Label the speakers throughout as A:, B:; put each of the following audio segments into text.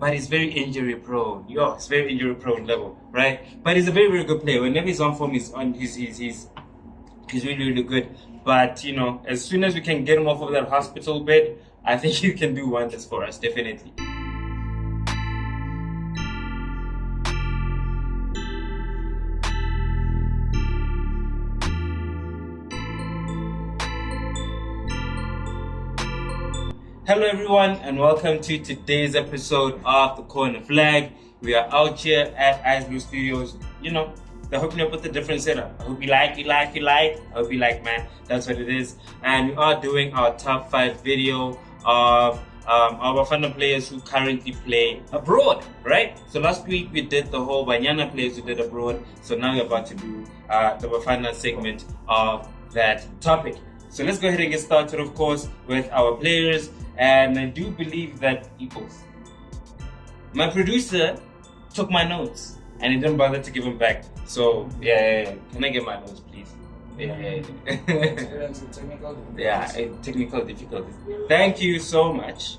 A: but he's very injury prone. He's very injury prone level, right? But he's a very, very good player. Whenever he's on form, he's really, really good. But as soon as we can get him off of that hospital bed, I think he can do wonders for us, definitely. Hello everyone and welcome to today's episode of The Corner Flag. We are out here at Eyes Blue Studios. They're hooking up with a different setup. I hope you like. I hope you like, man. That's what it is. And we are doing our top 5 video of our Bafana players who currently play abroad, right? So last week we did the whole Banyana players who did abroad. So now we're about to do the Bafana segment of that topic. So let's go ahead and get started, of course, with our players. And I do believe that equals. My producer took my notes and he didn't bother to give them back. So, yeah. Can I get my notes, please? Yeah. Technical difficulties. Thank you so much.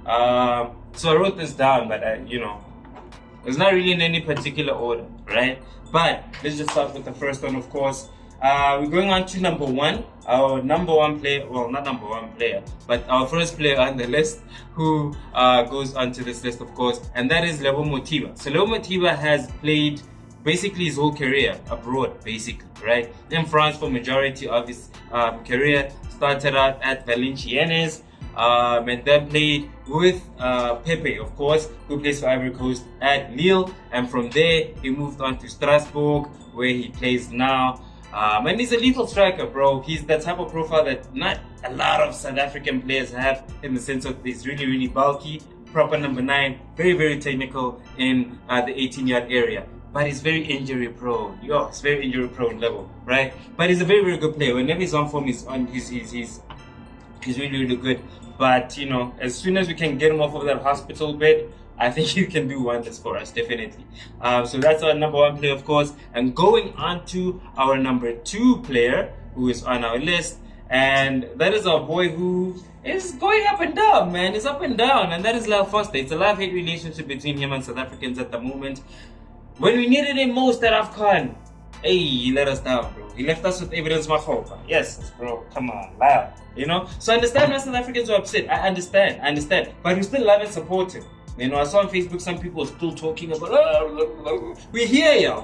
A: So I wrote this down, but it's not really in any particular order, right? But let's just start with the first one, of course. We're going on to number 1. Our number 1 player, well, not number 1 player, but our first player on the list who goes onto this list, of course, and that is Lebo Motiba. So Lebo Motiba has played basically his whole career abroad, basically, right? In France for majority of his career. Started out at Valenciennes, and then played with Pepe, of course, who plays for Ivory Coast at Lille, and from there he moved on to Strasbourg, where he plays now. And he's a lethal striker, bro. He's the type of profile that not a lot of South African players have, in the sense of he's really, really bulky, proper number 9, very, very technical in the 18-yard area. But he's very injury prone. He's very injury prone level, right? But he's a very, very good player. Whenever he's on form, he's really, really good. But as soon as we can get him off of that hospital bed, I think he can do wonders for us, definitely. So that's our number 1 player, of course. And going on to our number 2 player, who is on our list, and that is our boy who is going up and down, man. He's up and down, and that is Lyle Foster. It's a love-hate relationship between him and South Africans at the moment. When we needed him most at AFCON, he let us down, bro. He left us with evidence Mahopa. Yes, bro, come on, Lyle. So I understand why South Africans are upset. I understand. But we still love and support him. I saw on Facebook some people are still talking about, we hear y'all,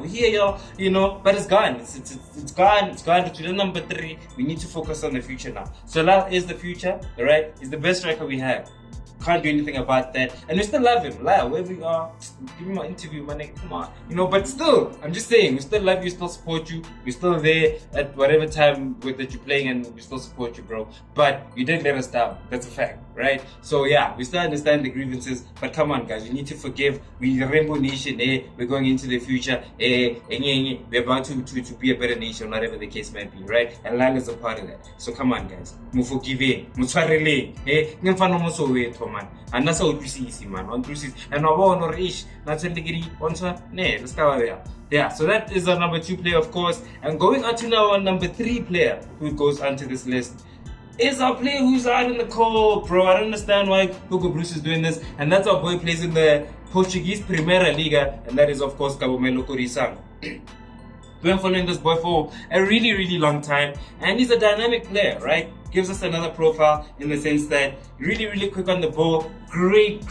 A: but it's gone. It's gone. It's to the number 3. We need to focus on the future now. So Lyle is the future, alright? He's the best striker we have. Can't do anything about that. And we still love him. Lyle, wherever you are, give me my interview, my nigga, come on. But still, I'm just saying, we still love you, still support you. We're still there at whatever time that you're playing, and we still support you, bro. But you didn't let us down. That's a fact, right? So yeah, we still understand the grievances, but come on, guys, you need to forgive. We're the Rainbow Nation, we're going into the future, we're about to be a better nation, whatever the case might be, right? And Lyle is a part of that. So come on, guys. Muforgive, mutwarele, ngimfana mosoweto, man. And that's how you see, man. On Bruce's and our ish, that's when they get let's go there. Yeah, so that is our number 2 player, of course. And going on to now our number 3 player who goes onto this list is our player who's out in the cold, bro. I don't understand why Hugo Bruce is doing this. And that's our boy plays in the Portuguese Primeira Liga, and that is, of course, Kabomelo Korisang. We've been following this boy for a really, really long time, and he's a dynamic player, right? Gives us another profile in the sense that really, really quick on the ball, great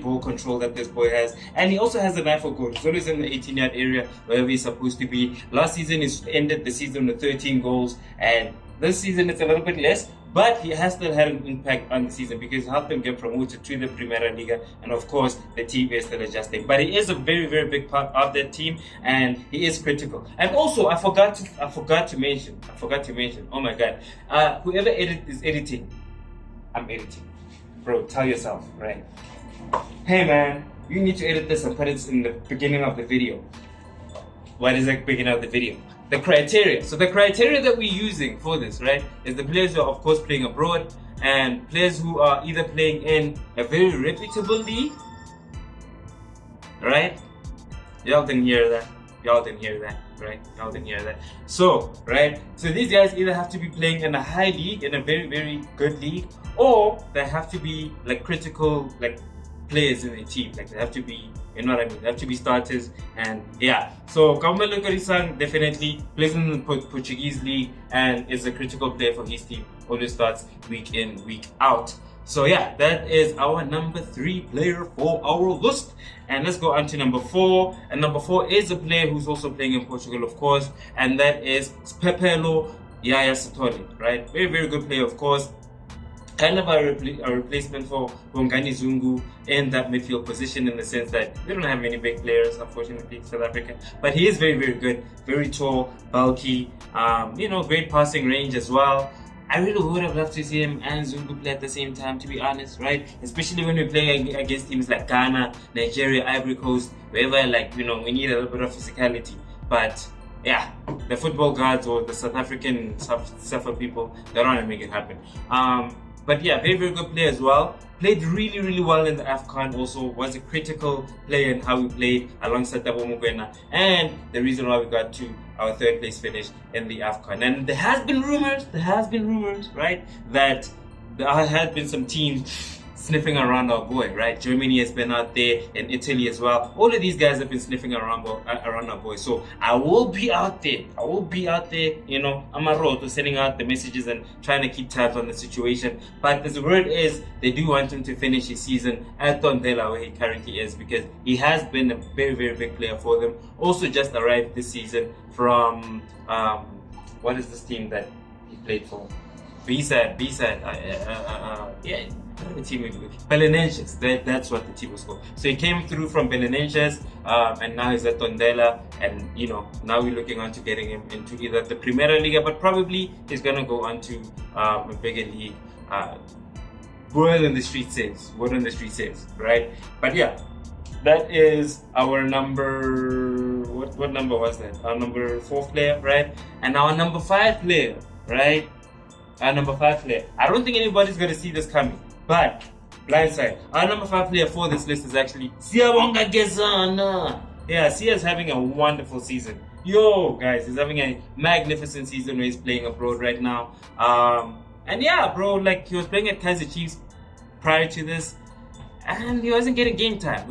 A: ball control that this boy has, and he also has an eye for goal. He's always in the 18-yard area, wherever he's supposed to be. Last season, he ended the season with 13 goals, and this season it's a little bit less, but he has still had an impact on the season because he helped them get promoted to the Primeira Liga, and of course the team is still adjusting. But he is a very, very big part of that team, and he is critical. And also, I forgot to mention. Oh my God, whoever is editing, I'm editing, bro. Tell yourself, right? Hey man, you need to edit this and put it in the beginning of the video. What is the beginning of the video? The criteria. So the criteria that we're using for this, right, is the players who are, of course, playing abroad, and players who are either playing in a very reputable league, right? Y'all didn't hear that, right? Y'all didn't hear that. So, right? So these guys either have to be playing in a high league, in a very, very good league, or they have to be like critical, like players in the team. Like they have to be, you know what I mean? They have to be starters, and yeah. So Kamelo Korisang definitely plays in the Portuguese league and is a critical player for his team. Always starts week in, week out. So yeah, that is our number 3 player for our list. And let's go on to number 4. And number 4 is a player who's also playing in Portugal, of course, and that is Pepelo Yaya Satori, right? Very, very good player, of course. Kind of a replacement for Bongani Zungu in that midfield position, in the sense that we don't have many big players, unfortunately, in South Africa. But he is very, very good, very tall, bulky, great passing range as well. I really would have loved to see him and Zungu play at the same time, to be honest, right? Especially when we're playing against teams like Ghana, Nigeria, Ivory Coast, wherever, we need a little bit of physicality. But yeah, the football gods or the South African suffer people, they don't want to make it happen. But yeah, very, very good player as well. Played really, really well in the AFCON also. Was a critical player in how we played alongside Thabo Mokoena. And the reason why we got to our 3rd place finish in the AFCON. And there has been rumors, right? That there has been some teams sniffing around our boy, right? Germany has been out there, and Italy as well. All of these guys have been sniffing around our boy. So I will be out there. I'm a road to sending out the messages and trying to keep tabs on the situation. But the word is they do want him to finish his season at Tondela, where he currently is, because he has been a very, very big player for them. Also just arrived this season from what is this team that he played for? B-side. The team Belenenses, that's what the team was called. So he came through from Belenenses, and now he's at Tondela, and now we're looking on to getting him into either the Primera Liga, but probably he's gonna go on to a bigger league. Word on the street says, right? But yeah, that is our number. What number was that? Our number 4th player, right? And our number 5 player, right? Our number 5 player. I don't think anybody's gonna see this coming. But, blindside, our number 5 player for this list is actually Siyabonga Gezana. Yeah, Sia's having a wonderful season. Yo, guys, he's having a magnificent season where he's playing abroad right now. And yeah, bro, he was playing at Kaizer Chiefs prior to this, and he wasn't getting game time.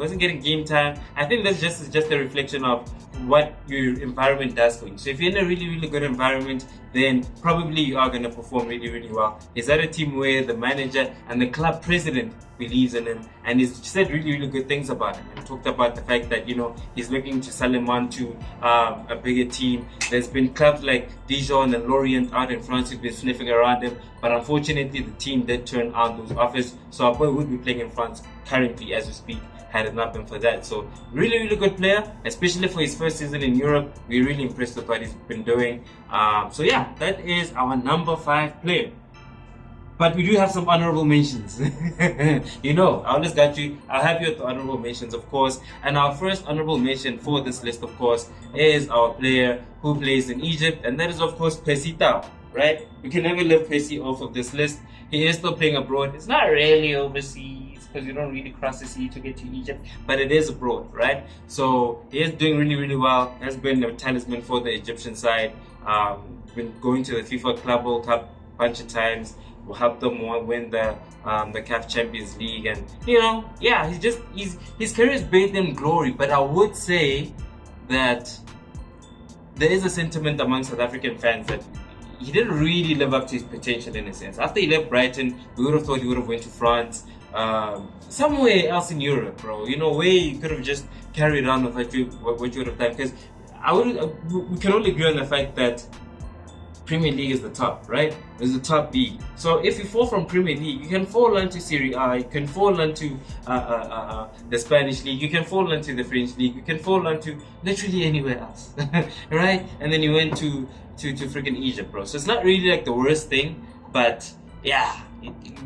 A: I think that's just a reflection of what your environment does for you. So if you're in a really, really good environment, then probably you are going to perform really, really well. He's at a team where the manager and the club president believes in him, and he's said really, really good things about him, and talked about the fact that he's looking to sell him on to a bigger team. There's been clubs like Dijon and Lorient out in France who've been sniffing around him, but unfortunately the team did turn out those offers, so our boy would be playing in France currently as we speak, had it not been for that. So really, really good player, especially for his first season in Europe. We're really impressed with what he's been doing. So yeah, that is our number 5 player. But we do have some honorable mentions. I always got you. I'll have you at the honorable mentions, of course. And our first honorable mention for this list, of course, is our player who plays in Egypt, and that is, of course, Percy Tau, right? We can never leave Percy off of this list. He is still playing abroad. It's not really overseas, because you don't really cross the sea to get to Egypt, but it is abroad, right? So he is doing really, really well. Has been a talisman for the Egyptian side. Been going to the FIFA Club World Cup a bunch of times. Will help them win the CAF Champions League, and his career is bathed in glory. But I would say that there is a sentiment among South African fans that he didn't really live up to his potential, in a sense. After he left Brighton, we would have thought he would have went to France, somewhere else in Europe, bro. Where you could have just carried on with what you would have done. Because we can only agree on the fact that Premier League is the top, right? It's the top league. So if you fall from Premier League, you can fall into Serie A, you can fall into the Spanish League, you can fall into the French League, you can fall into literally anywhere else, right? And then you went to freaking Egypt, bro. So it's not really the worst thing, but yeah,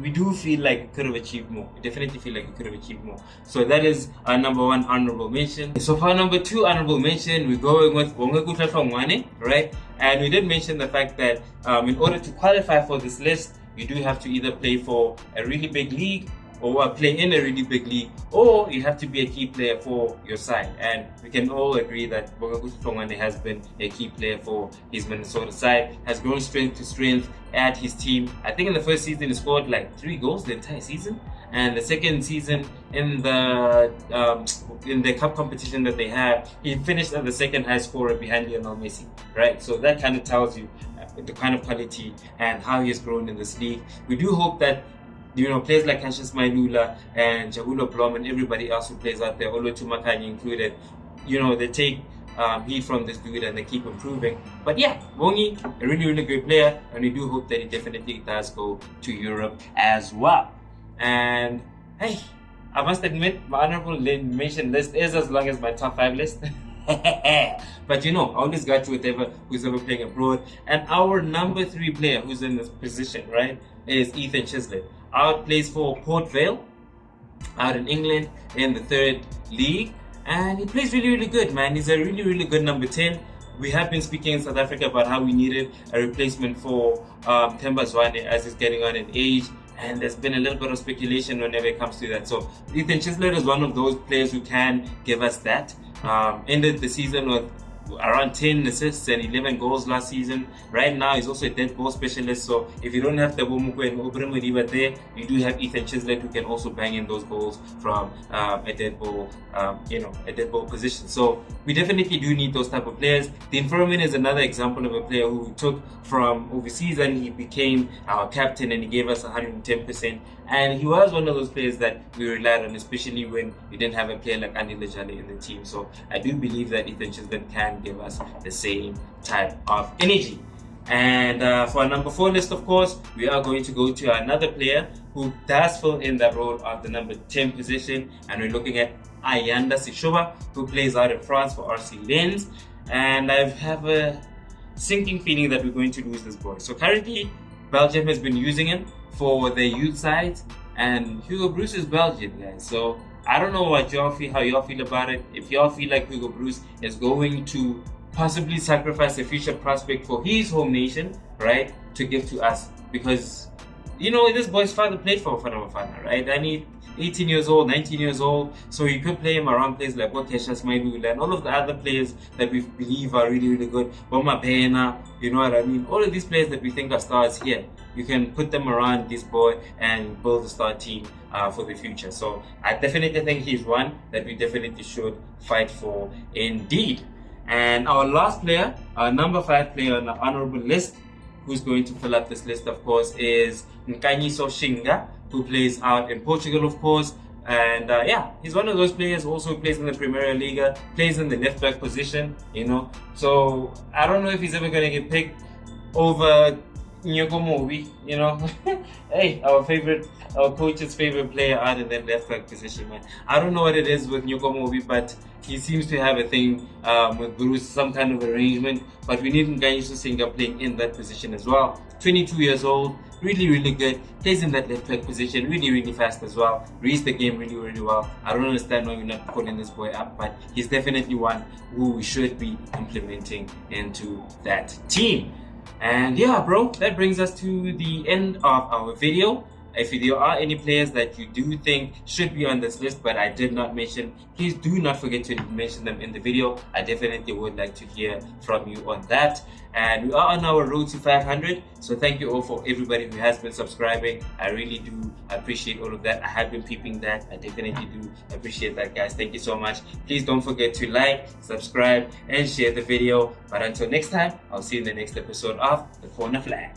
A: we do feel like it could have achieved more. We definitely feel like it could have achieved more. So that is our number 1 honorable mention. So for our number 2 honorable mention, we're going with Bongekutla Hlongwane, right? And we did mention the fact that in order to qualify for this list, you do have to either play for a really big league or play in a really big league, or you have to be a key player for your side. And we can all agree that Bongekutla Hlongwane has been a key player for his Minnesota side, has grown strength to strength at his team. I think in the first season he scored 3 goals the entire season, and the second season in the cup competition that they have, he finished as the second highest scorer behind Lionel Messi, right? So that kind of tells you the kind of quality and how he's grown in this league. We do hope that players like Cassius Mailula and Jahulo Blom and everybody else who plays out there, Olotu Makanyi included, they take heat from this dude and they keep improving. But yeah, Bongi, a really, really great player, and we do hope that he definitely does go to Europe as well. And hey, I must admit, my honorable mention list is as long as my top 5 list. But I always got you who's ever playing abroad. And our number 3 player who's in this position, right, is Ethan Chislett. Out plays for Port Vale out in England in the 3rd league. And he plays really, really good, man. He's a really, really good number 10. We have been speaking in South Africa about how we needed a replacement for Themba Zwane as he's getting on in age. And there's been a little bit of speculation whenever it comes to that. So Ethan Chislett is one of those players who can give us that. Ended the season with around 10 assists and 11 goals last season. Right now, he's also a dead ball specialist. So if you don't have the Mukwe and Obrem Modiba there, you do have Ethan Chislett who can also bang in those goals from a dead ball, a dead ball position. So we definitely do need those type of players. The Infirmin is another example of a player who we took from overseas and he became our captain and he gave us 110%. And he was one of those players that we relied on, especially when we didn't have a player like Andy Lejale in the team. So I do believe that Ethan Chislett can give us the same type of energy. And for our number 4 list, of course, we are going to go to another player who does fill in that role of the number 10 position. And we're looking at Ayanda Sishoba, who plays out in France for RC Lens. And I have a sinking feeling that we're going to lose this boy. So currently, Belgium has been using him for their youth sides, and Hugo Bruce is Belgian, guys. So I don't know how y'all feel about it. If y'all feel like Hugo Bruce is going to possibly sacrifice a future prospect for his home nation, right, to give to us, because this boy's father played for Bafana Bafana, right? I need 18 years old, 19 years old, so you could play him around players like Cassius Mailula and all of the other players that we believe are really, really good. Boma Bena, you know what I mean? All of these players that we think are stars here, you can put them around this boy and build a star team for the future. So I definitely think he's one that we definitely should fight for indeed. And our last player, our number 5 player on the honorable list, who's going to fill up this list, of course, is Nkanyiso Shinga, who plays out in Portugal, of course. And he's one of those players also who plays in the Premier Liga, plays in the left back position, So I don't know if he's ever going to get picked over Nyoko Mobi, Hey, our coach's favorite player out in that left back position, man. I don't know what it is with Nyoko Mobi, but he seems to have a thing with Bruce, some kind of arrangement. But we need Nkanyiso Shinga playing in that position as well. 22 years old, really, really good. Plays in that left back position, really, really fast as well. Reads the game really, really well. I don't understand why we're not pulling this boy up, but he's definitely one who we should be implementing into that team. And yeah, bro, that brings us to the end of our video. If there are any players that you do think should be on this list but I did not mention, please do not forget to mention them in the video. I definitely would like to hear from you on that. And we are on our road to 500, so thank you all for everybody who has been subscribing. I really do appreciate all of that. I have been peeping that. I definitely do appreciate that, guys. Thank you so much. Please don't forget to like, subscribe, and share the video. But until next time, I'll see you in the next episode of The Corner Flag.